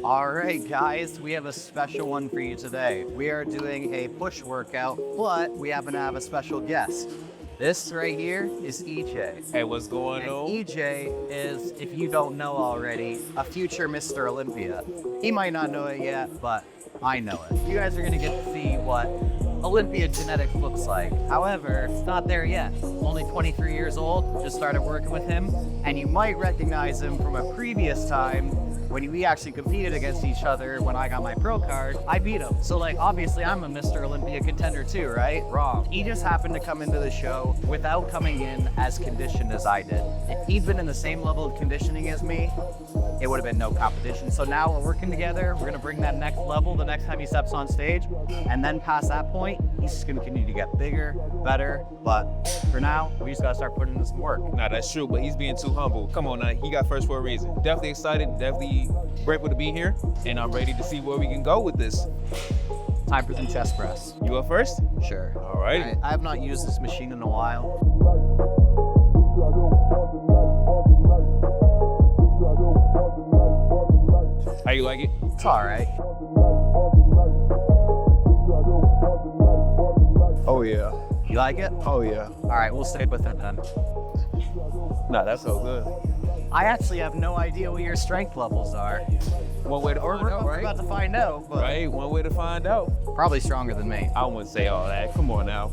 All right, guys, we have a special one for you today. We are doing a push workout, but we happen to have a special guest. This right here is EJ. Hey, what's going on? EJ is, if you don't know already, a future Mr. Olympia. He might not know it yet, but I know it. You guys are gonna get to see what Olympia genetics looks like. However, it's not there yet. Only 23 years old, just started working with him, and you might recognize him from a previous time when we actually competed against each other. When I got my pro card, I beat him. So like, obviously I'm a Mr. Olympia contender too, right? Wrong. He just happened to come into the show without coming in as conditioned as I did. If he'd been in the same level of conditioning as me, it would have been no competition. So now we're working together. We're gonna bring that next level the next time he steps on stage. And then past that point, he's just gonna continue to get bigger, better. But for now, we just gotta start putting in some work. Nah, that's true, but he's being too humble. Come on now, he got first for a reason. Definitely excited, definitely grateful to be here. And I'm ready to see where we can go with this. Time for some chest press. You up first? Sure. All right. I have not used this machine in a while. How you like it? It's all right. Oh yeah. You like it? Oh yeah. All right, we'll stay with it then. Nah, that's so good. I actually have no idea what your strength levels are. One way to We're find out, right? about to find out, but Right, one way to find out. probably stronger than me. I wouldn't say all that. Come on now.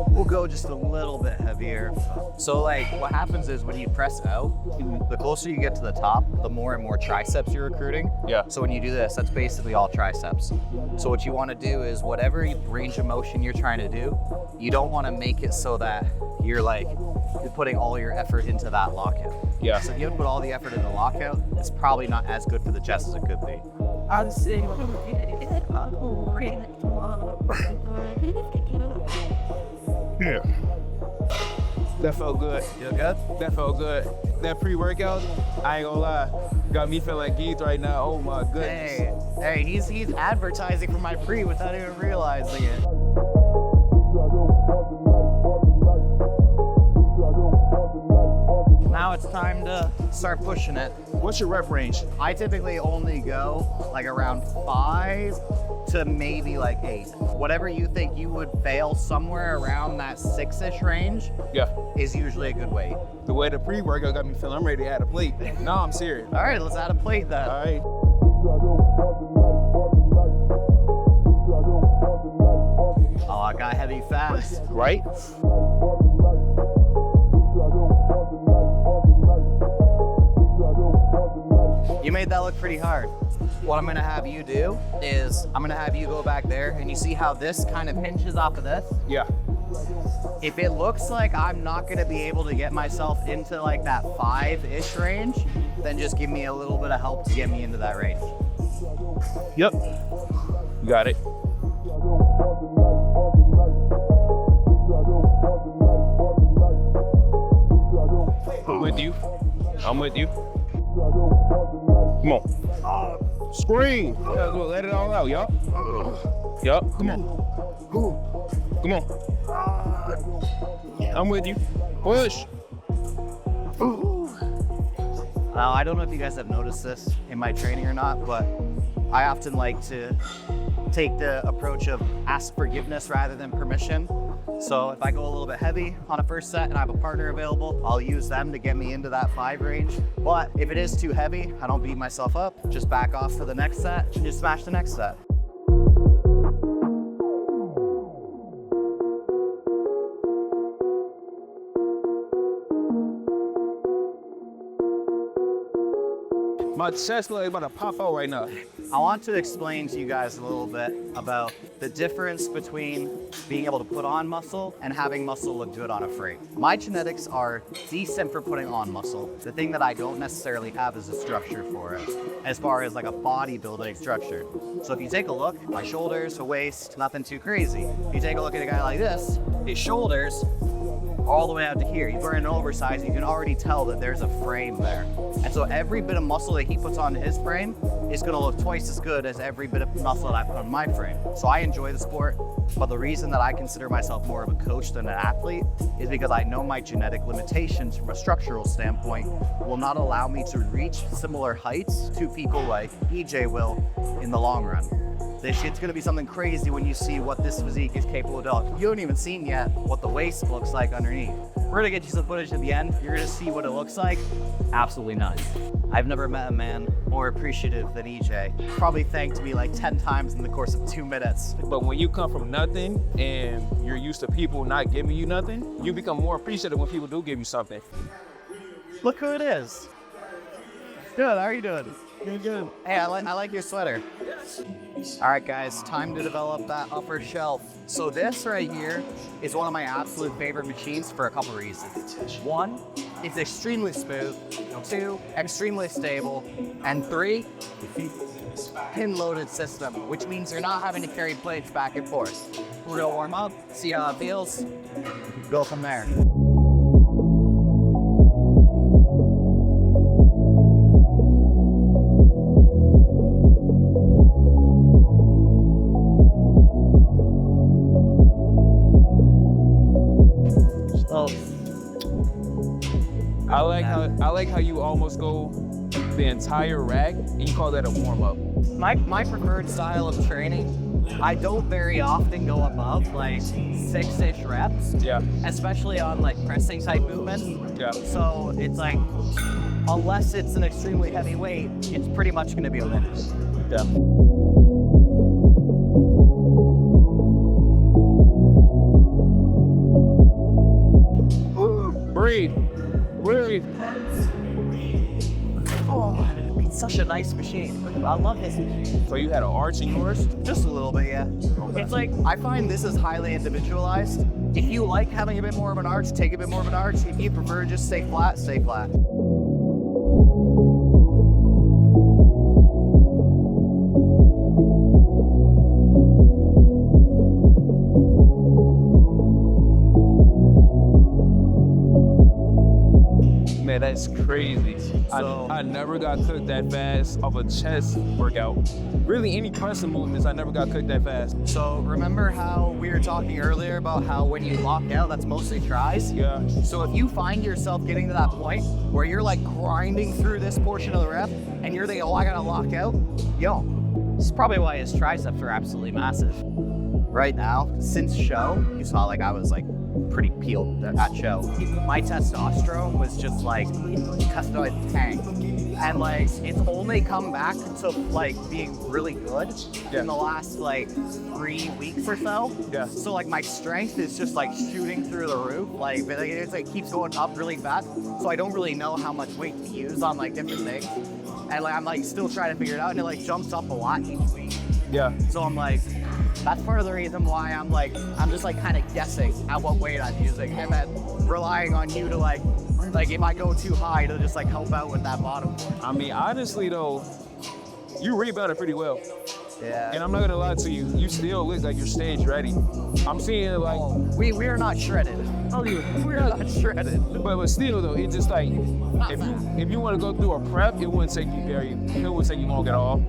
We'll go just a little bit heavier. So like what happens is when you press out, the closer you get to the top, the more and more triceps you're recruiting. Yeah. So when you do this, that's basically all triceps. So what you want to do is whatever range of motion you're trying to do, you don't want to make it so that you're putting all your effort into that lockout. Yeah. So if you put all the effort into the lockout, it's probably not as good for the chest as it could be. Yeah. That felt good. Feel good? That felt good. That pre-workout, I ain't gonna lie, got me feeling geeked right now. Oh my goodness. Hey, he's advertising for my pre without even realizing it. Now it's time to start pushing it. What's your rep range? I typically only go like around 5 to maybe like 8. Whatever you think you would fail somewhere around that 6-ish range Yeah. is usually a good weight. The way the pre-workout got me feeling, I'm ready to add a plate. No, I'm serious. All right, let's add a plate then. All right. Oh, I got heavy fast. Right? You made that look pretty hard. What I'm gonna have you do is I'm gonna have you go back there and you see how this kind of hinges off of this? Yeah. If it looks like I'm not gonna be able to get myself into like that 5-ish range, then just give me a little bit of help to get me into that range. Yep. You got it. I'm with you. I'm with you. Come on. Scream. Let it all out, y'all. Yup. Come on. Come on. I'm with you. Push. Now, I don't know if you guys have noticed this in my training or not, but I often like to take the approach of ask forgiveness rather than permission. So if I go a little bit heavy on a first set and I have a partner available, I'll use them to get me into that 5 range. But if it is too heavy, I don't beat myself up, just back off for the next set and just smash the next set. My chest like about to pop out right now. I want to explain to you guys a little bit about the difference between being able to put on muscle and having muscle look good on a frame. My genetics are decent for putting on muscle. The thing that I don't necessarily have is a structure for it, as far as like a bodybuilding structure. So if you take a look, my shoulders, the waist, nothing too crazy. If you take a look at a guy like this, his shoulders all the way out to here. He's wearing an oversized. You can already tell that there's a frame there. And so every bit of muscle that he puts on his frame is gonna look twice as good as every bit of muscle that I put on my frame. So I enjoy the sport, but the reason that I consider myself more of a coach than an athlete is because I know my genetic limitations from a structural standpoint will not allow me to reach similar heights to people like EJ will in the long run. This shit's gonna be something crazy when you see what this physique is capable of doing. You haven't even seen yet what the waist looks like underneath. We're gonna get you some footage at the end. You're gonna see what it looks like. Absolutely nuts. I've never met a man more appreciative than EJ. Probably thanked me like 10 times in the course of 2 minutes. But when you come from nothing and you're used to people not giving you nothing, you become more appreciative when people do give you something. Look who it is. Good, how are you doing? Good. Hey, I like your sweater. All right, guys, time to develop that upper shelf. So this right here is one of my absolute favorite machines for a couple reasons. One, it's extremely smooth. Two, extremely stable. And three, pin-loaded system, which means you're not having to carry plates back and forth. We're gonna warm up, see how it feels, go from there. I like how you almost go the entire rack and you call that a warm-up. My preferred style of training, I don't very often go above like 6-ish reps. Yeah. Especially on like pressing type movements. Yeah. So it's like, unless it's an extremely heavy weight, it's pretty much gonna be a limit. Yeah. Breathe. Breathe. Oh, it's such a nice machine. I love this machine. So you had an arch in yours? Just a little bit, yeah. Okay. It's like, I find this is highly individualized. If you like having a bit more of an arch, take a bit more of an arch. If you prefer just stay flat, stay flat. Man, that's crazy. So, I never got cooked that fast of a chest workout. Really, any pressing movements, I never got cooked that fast. so remember how we were talking earlier about how when you lock out, that's mostly tries? Yeah. So if you find yourself getting to that point where you're like grinding through this portion of the rep and you're thinking, oh, I gotta lock out, yo, this is probably why his triceps are absolutely massive. Right now, since show, you saw like I was like pretty peeled at show. My testosterone was just like customized tank. And like, it's only come back to like being really good in the last like 3 weeks or so. Yeah. So like my strength is just like shooting through the roof. Like it's like keeps going up really fast. So I don't really know how much weight to use on like different things. And like I'm like still trying to figure it out, and it like jumps up a lot each week. Yeah. So I'm like, that's part of the reason why I'm just like kind of guessing at what weight I'm using, and then relying on you to like if I go too high to just like help out with that bottom. I mean, honestly though, you rebounded pretty well. Yeah. And I'm not gonna lie to you, you still look like you're stage ready. I'm seeing like, we are not shredded. We're not shredded. but still though, it's just like, if you want to go through a prep, it wouldn't take you long at all.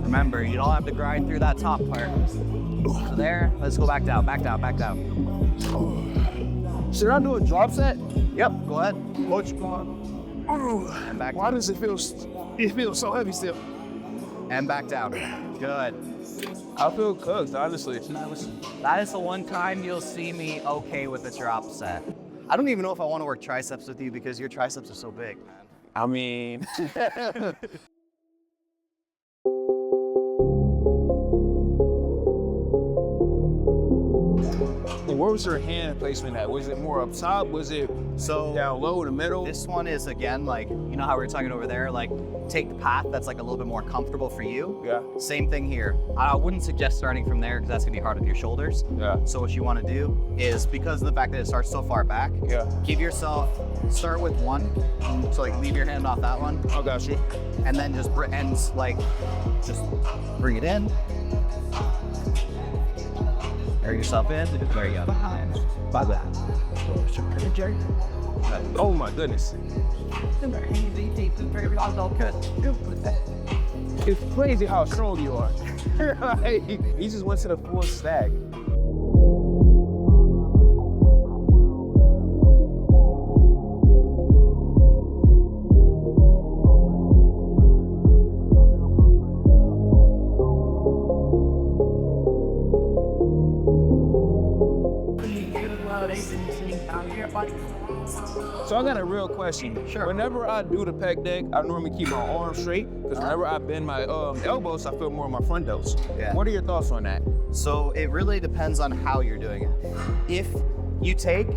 Remember, you don't have to grind through that top part. So there, let's go back down, back down, back down. Should I do a drop set? Yep, go ahead. Coach, go on. And back. Why does it feel so heavy still? And back down. Good. I feel cooked, honestly. That is the one time you'll see me okay with a drop set. I don't even know if I want to work triceps with you because your triceps are so big, man. I mean, where was your hand placement at? Was it more up top? Was it So down low in the middle? this one is again like you know how we were talking over there, like take the path that's like a little bit more comfortable for you. Yeah. Same thing here. I wouldn't suggest starting from there because that's gonna be hard on your shoulders. Yeah. So what you want to do is, because of the fact that it starts so far back, give yourself, start with one. So like leave your hand off that one. I got you. And then just just bring it in. Air yourself in. There you go. Behind. By that. Oh my goodness. It's crazy how strong you are. Like, he just went to the full stack. So I got a real question. Sure. Whenever I do the pec deck, I normally keep my arms straight because whenever I bend my elbows, I feel more of my front delts. Yeah. What are your thoughts on that? So it really depends on how you're doing it. If you take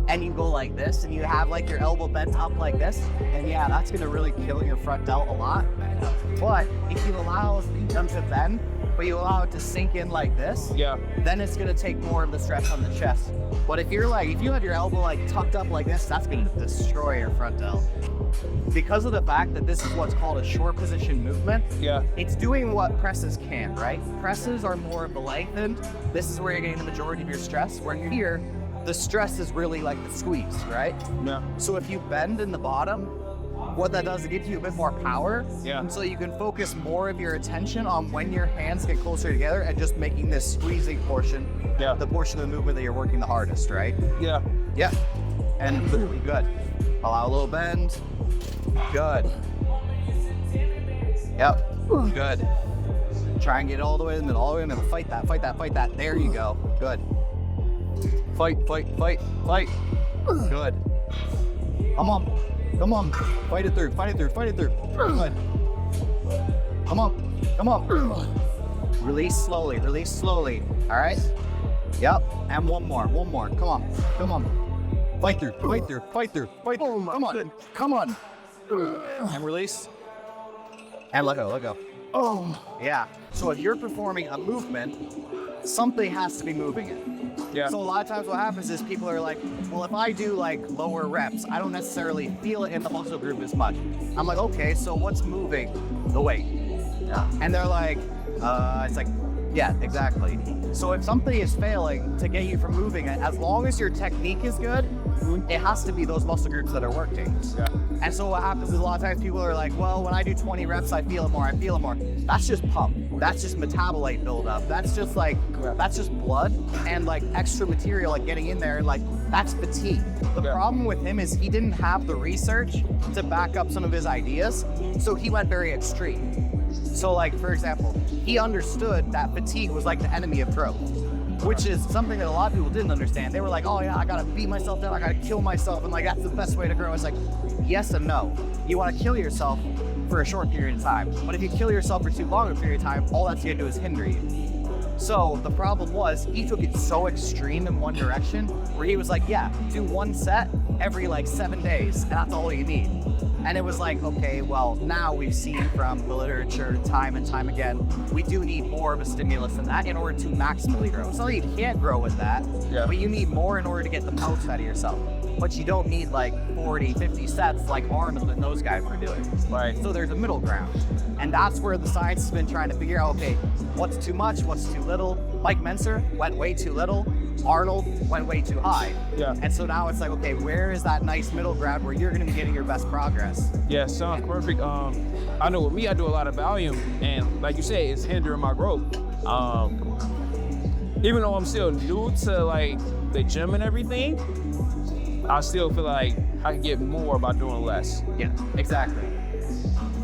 and you go like this and you have like your elbow bent up like this, and yeah, that's gonna really kill your front delt a lot. But if you allow them to bend, but you allow it to sink in like this, then it's gonna take more of the stress on the chest. But if you have your elbow like tucked up like this, that's gonna destroy your front delt. Because of the fact that this is what's called a short position movement, it's doing what presses can, right? Presses are more of the lengthened. This is where you're getting the majority of your stress, where here, the stress is really like the squeeze, right? Yeah. So if you bend in the bottom, what that does, it gives you a bit more power. Yeah. So you can focus more of your attention on when your hands get closer together and just making this squeezing portion, the portion of the movement that you're working the hardest, right? Yeah. Yeah. And good. Allow a little bend. Good. Yep. Good. Try and get all the way in the middle, all the way in the middle. Fight that, fight that, fight that. There you go. Good. Fight, fight, fight, fight. Good. Come on. Come on. Fight it through, fight it through, fight it through. Good. Come on. Come on. Release slowly, release slowly. All right? Yep. And one more, one more. Come on. Come on. Fight through, fight through, fight through, fight through. Come on. Come on. And release. And let go, let go. Oh. Yeah. So if you're performing a movement, something has to be moving it. Yeah. So a lot of times what happens is people are like, well, if I do like lower reps, I don't necessarily feel it in the muscle group as much. I'm like, okay, so what's moving? The weight. Yeah. And they're like, it's like, yeah, exactly. So if something is failing to get you from moving it, as long as your technique is good, it has to be those muscle groups that are working. Yeah. And so what happens is a lot of times people are like, well, when I do 20 reps, I feel it more, I feel it more. That's just pump. That's just metabolite buildup. That's just like, that's just blood and like extra material like getting in there, like that's fatigue. The problem with him is he didn't have the research to back up some of his ideas, so he went very extreme. So like, for example, he understood that fatigue was like the enemy of growth, which is something that a lot of people didn't understand. They were like, oh yeah, I gotta beat myself down, I gotta kill myself, and like that's the best way to grow. It's like, yes and no. You wanna kill yourself for a short period of time, but if you kill yourself for too long a period of time, all that's gonna do is hinder you. So the problem was, he took it so extreme in one direction, where he was like, yeah, do one set every like 7 days, and that's all you need. And it was like, okay, well, now we've seen from the literature time and time again, we do need more of a stimulus than that in order to maximally grow. It's not that you can't grow with that, but you need more in order to get the most out of yourself. But you don't need like 40, 50 sets like Arnold and those guys were doing. Right. So there's a middle ground. And that's where the science has been trying to figure out, okay, what's too much, what's too little? Mike Menser went way too little. Arnold went way too high. Yeah. And so now it's like, okay, where is that nice middle ground where you're gonna be getting your best progress? Yeah, sounds perfect. I know with me, I do a lot of volume, and like you say, it's hindering my growth. Even though I'm still new to like the gym and everything, I still feel like I can get more by doing less. Yeah, exactly.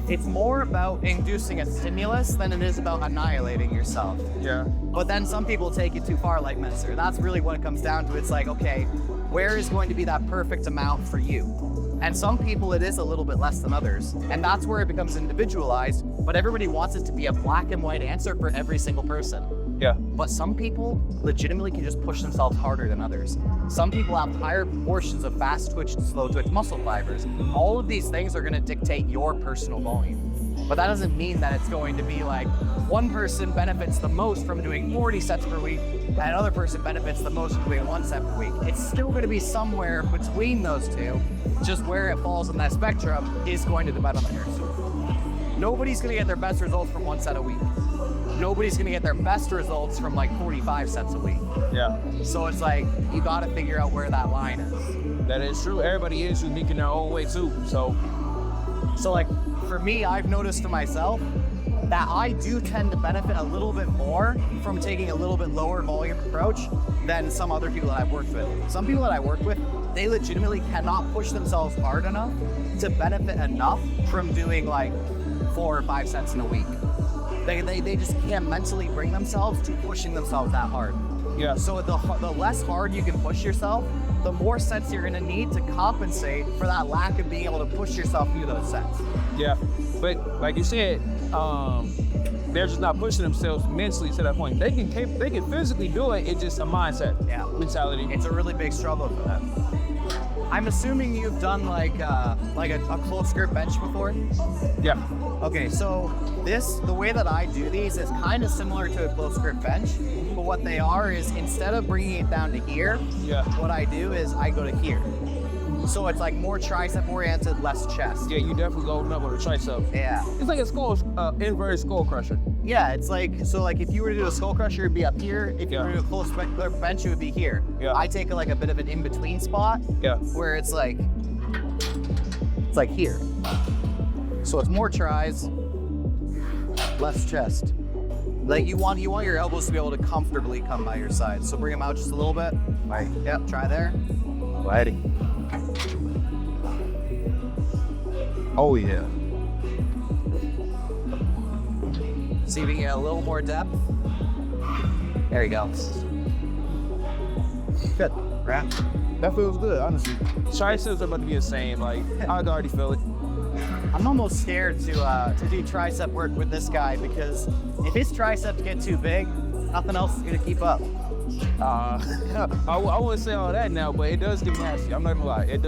It's more about inducing a stimulus than it is about annihilating yourself. Yeah. But then some people take it too far like Menser. That's really what it comes down to. It's like, okay, where is going to be that perfect amount for you? And some people it is a little bit less than others. And that's where it becomes individualized, but everybody wants it to be a black and white answer for every single person. Yeah. But some people legitimately can just push themselves harder than others. Some people have higher proportions of fast twitch to slow twitch muscle fibers. All of these things are going to dictate your personal volume. But that doesn't mean that it's going to be like one person benefits the most from doing 40 sets per week and another person benefits the most from doing 1 set per week. It's still going to be somewhere between those two. Just where it falls in that spectrum is going to depend on the person. Nobody's going to get their best results from 1 set a week. Nobody's going to get their best results from like 45 sets a week. Yeah. So it's like, you got to figure out where that line is. That is true. Everybody is unique in their own way too. So like for me, I've noticed for myself that I do tend to benefit a little bit more from taking a little bit lower volume approach than some other people that I've worked with. Some people that I work with, they legitimately cannot push themselves hard enough to benefit enough from doing like 4 or 5 sets in a week. They just can't mentally bring themselves to pushing themselves that hard. yeah. So the less hard you can push yourself, the more sets you're gonna need to compensate for that lack of being able to push yourself through those sets. Yeah. But like you said, they're just not pushing themselves mentally to that point. They can physically do it. It's just a mindset, mentality. It's a really big struggle for them. I'm assuming you've done like a close grip bench before? Yeah. Okay, so the way that I do these is kind of similar to a close grip bench, but what they are is instead of bringing it down to here, what I do is I go to here. So it's like more tricep oriented, less chest. Yeah, you definitely loading up with a tricep. Yeah. It's like a inverted skull crusher. Yeah, it's like, so like if you were to do a skull crusher, it'd be up here. If you were to do a close grip bench, it would be here. Yeah. I take like a bit of an in-between spot. Yeah. Where it's like here. So it's more tries, less chest. Like you want your elbows to be able to comfortably come by your side. So bring them out just a little bit. Right. Yep, try there. Righty. Oh yeah. See if we can get a little more depth. There you go. Good. Right. That feels good, honestly. Triceps are about to be insane. Like I can already feel it. I'm almost scared to do tricep work with this guy because if his triceps get too big, nothing else is gonna keep up. I wouldn't say all that now, but it does get nasty. I'm not gonna lie. It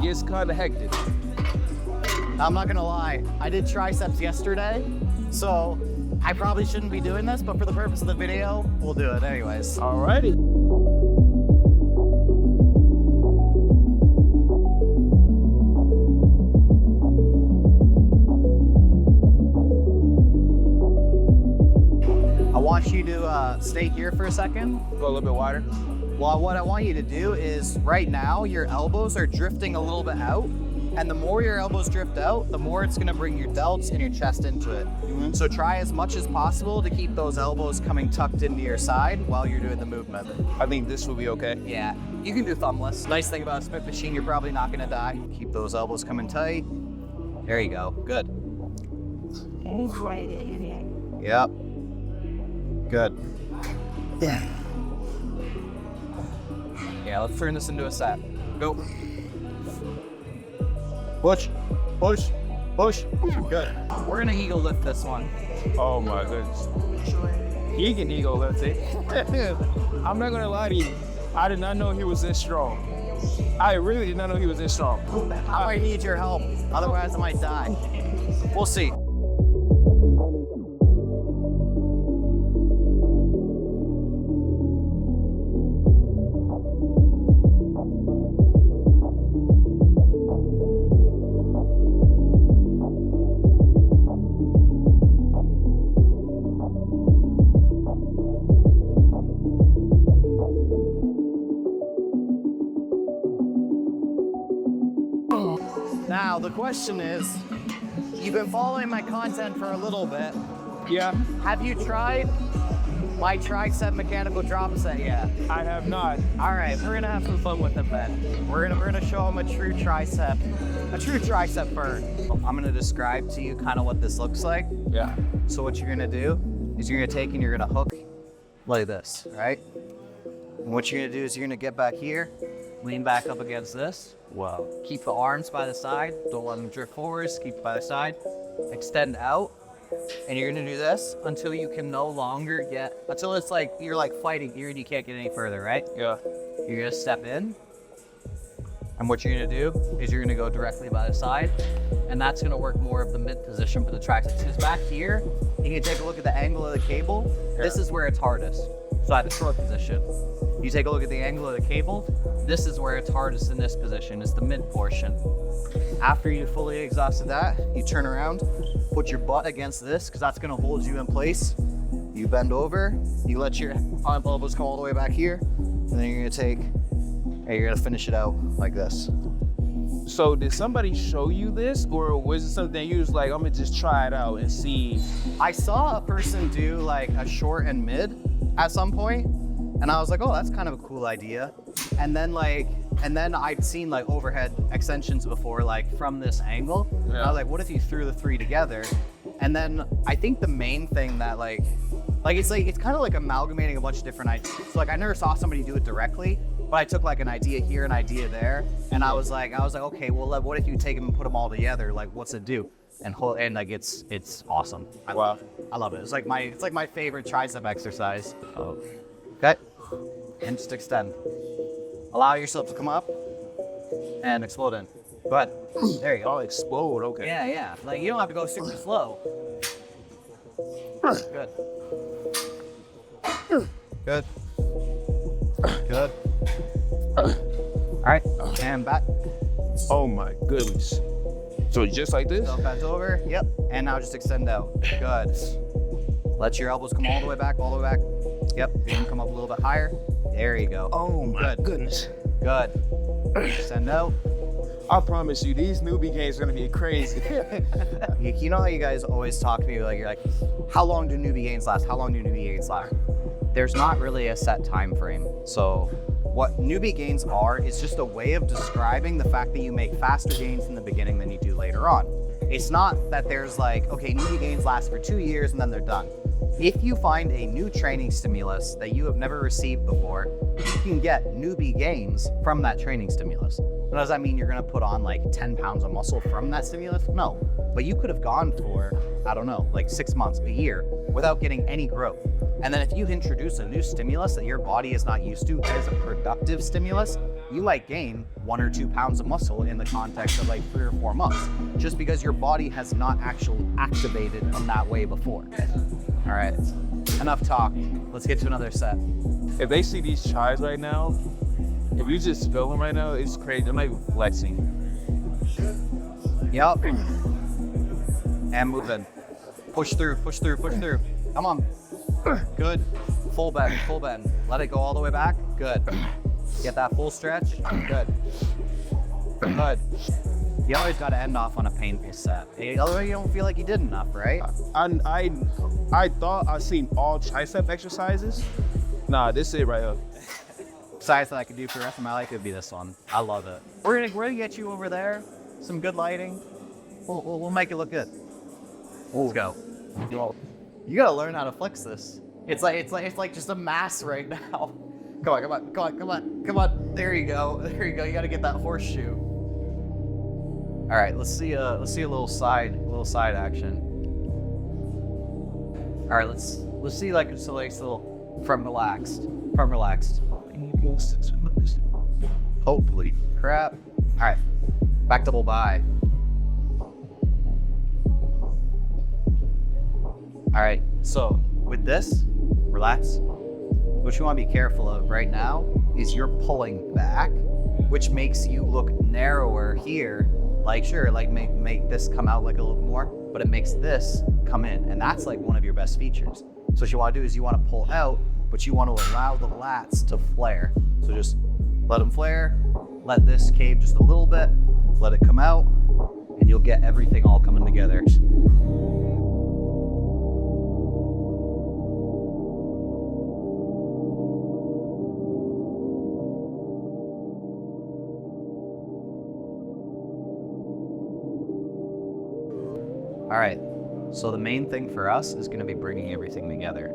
gets kind of hectic. I'm not gonna lie, I did triceps yesterday, so I probably shouldn't be doing this, but for the purpose of the video, we'll do it anyways. Alrighty. I want you to stay here for a second. Go a little bit wider. Well, what I want you to do is right now, your elbows are drifting a little bit out. And the more your elbows drift out, the more it's gonna bring your delts and your chest into it. Mm-hmm. So try as much as possible to keep those elbows coming tucked into your side while you're doing the movement. I think this will be okay. Yeah, you can do thumbless. Nice thing about a Smith machine, you're probably not gonna die. Keep those elbows coming tight. There you go, good. Yep, good. Yeah, let's turn this into a set. Go. Push, push, push. Good. We're gonna eagle lift this one. Oh my goodness. He can ego lift it. I'm not gonna lie to you. I did not know he was this strong. I really did not know he was this strong. I might need your help. Otherwise, I might die. We'll see. Now, the question is, you've been following my content for a little bit. Yeah. Have you tried my tricep mechanical drop set yet? I have not. All right, we're gonna have some fun with him then. We're gonna show him a true tricep burn. I'm gonna describe to you kind of what this looks like. Yeah. So what you're gonna do is you're gonna take and you're gonna hook like this, right? And what you're gonna do is you're gonna get back here, lean back up against this. Wow. Keep the arms by the side. Don't let them drift forwards. Keep it by the side. Extend out. And you're gonna do this until you can no longer until it's like, you're like fighting here and you can't get any further, right? Yeah. You're gonna step in. And what you're gonna do is you're gonna go directly by the side. And that's gonna work more of the mid position for the triceps. Because back here, you can take a look at the angle of the cable. Yeah. This is where it's hardest. So at the short position. You take a look at the angle of the cable. This is where it's hardest in this position. It's the mid portion. After you fully exhausted that, you turn around, put your butt against this, because that's gonna hold you in place. You bend over, you let your elbows come all the way back here, and then you're gonna finish it out like this. So did somebody show you this, or was it something you was like, I'm gonna just try it out and see? I saw a person do like a short and mid at some point, and I was like, oh, that's kind of a cool idea. And then I'd seen like overhead extensions before, like from this angle. Yeah. And I was like, what if you threw the 3 together? And then I think the main thing that it's kind of like amalgamating a bunch of different ideas. So like I never saw somebody do it directly, but I took like an idea here, an idea there, and I was like, okay, well, what if you take them and put them all together? Like, what's it do? And like it's awesome. I love it. It's like my favorite tricep exercise. Oh. Okay, and just extend. Allow yourself to come up and explode in. Go ahead. There you go. Oh, explode. Okay. Yeah. Like you don't have to go super slow. Good. Good. Good. All right, and back. Oh my goodness. So just like this? So bend over. Yep. And now just extend out. Good. Let your elbows come all the way back. Yep. You can come up a little bit higher. There you go. Oh my goodness. Good. Extend out. I promise you, these newbie games are gonna be crazy. You know how you guys always talk to me like, you're like, how long do newbie gains last? How long do newbie gains last? There's not really a set time frame. So what newbie gains are is just a way of describing the fact that you make faster gains in the beginning than you do later on. It's not that there's like, okay, newbie gains last for 2 years and then they're done. If you find a new training stimulus that you have never received before, you can get newbie gains from that training stimulus. But does that mean you're gonna put on like 10 pounds of muscle from that stimulus? No, but you could have gone for, I don't know, like 6 months, a year, without getting any growth. And then if you introduce a new stimulus that your body is not used to as a productive stimulus, you might gain 1 or 2 pounds of muscle in the context of like 3 or 4 months, just because your body has not actually activated in that way before. All right, enough talk. Let's get to another set. If they see these tries right now, if you just feel them right now, it's crazy. They're not even flexing. Yep. And moving. Push through. Come on. Good. Full bend. Let it go all the way back. Good. Get that full stretch. Good. You always got to end off on a painful set. Otherwise, you don't feel like you did enough, right? I thought I seen all tricep exercises. Nah, this is it right here. Exercise that I could do for the rest of my life would be this one. I love it. We're gonna get you over there. Some good lighting. We'll make it look good. Let's go. You gotta learn how to flex this. It's like just a mass right now. Come on. There you go. You gotta get that horseshoe. All right, let's see a little side action. All right, let's see like a little from relaxed. Hopefully. Crap. All right, back to full by. All right, so with this, relax. What you want to be careful of right now is you're pulling back, which makes you look narrower here. Like sure, like make this come out like a little more, but it makes this come in, and that's like one of your best features. So what you want to do is you want to pull out, but you want to allow the lats to flare. So just let them flare, let this cave just a little bit, let it come out, and you'll get everything all coming together. All right, so the main thing for us is gonna be bringing everything together.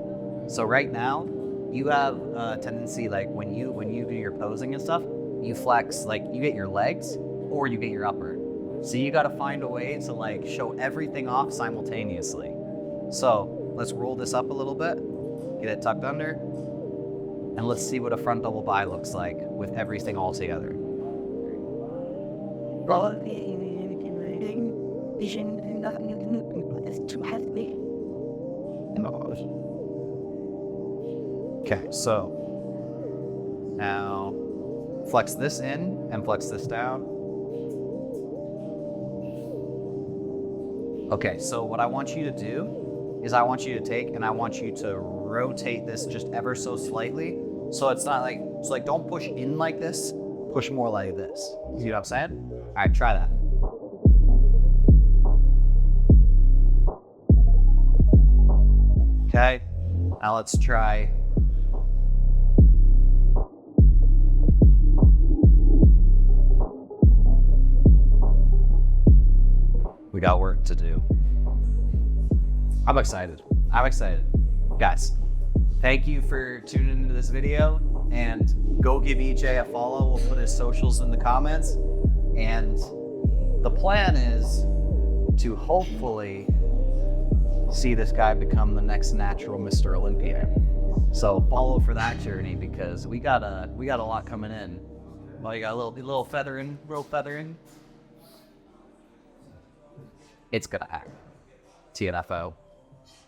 So right now, you have a tendency, like when you do your posing and stuff, you flex, like you get your legs or you get your upper. So you gotta find a way to like show everything off simultaneously. So let's roll this up a little bit, get it tucked under, and let's see what a front double bi looks like with everything all together. Okay, so now flex this in and flex this down. Okay, so what I want you to do is I want you to take and I want you to rotate this just ever so slightly. So it's not like, it's like don't push in like this, push more like this. You see what I'm saying? All right, try that. Okay, now let's try. We got work to do. I'm excited. Guys, thank you for tuning into this video, and go give EJ a follow. We'll put his socials in the comments. And the plan is to hopefully see this guy become the next natural Mr. Olympia. So follow for that journey, because we got a lot coming in. Well, you got a little feathering. It's gonna happen. TNFO.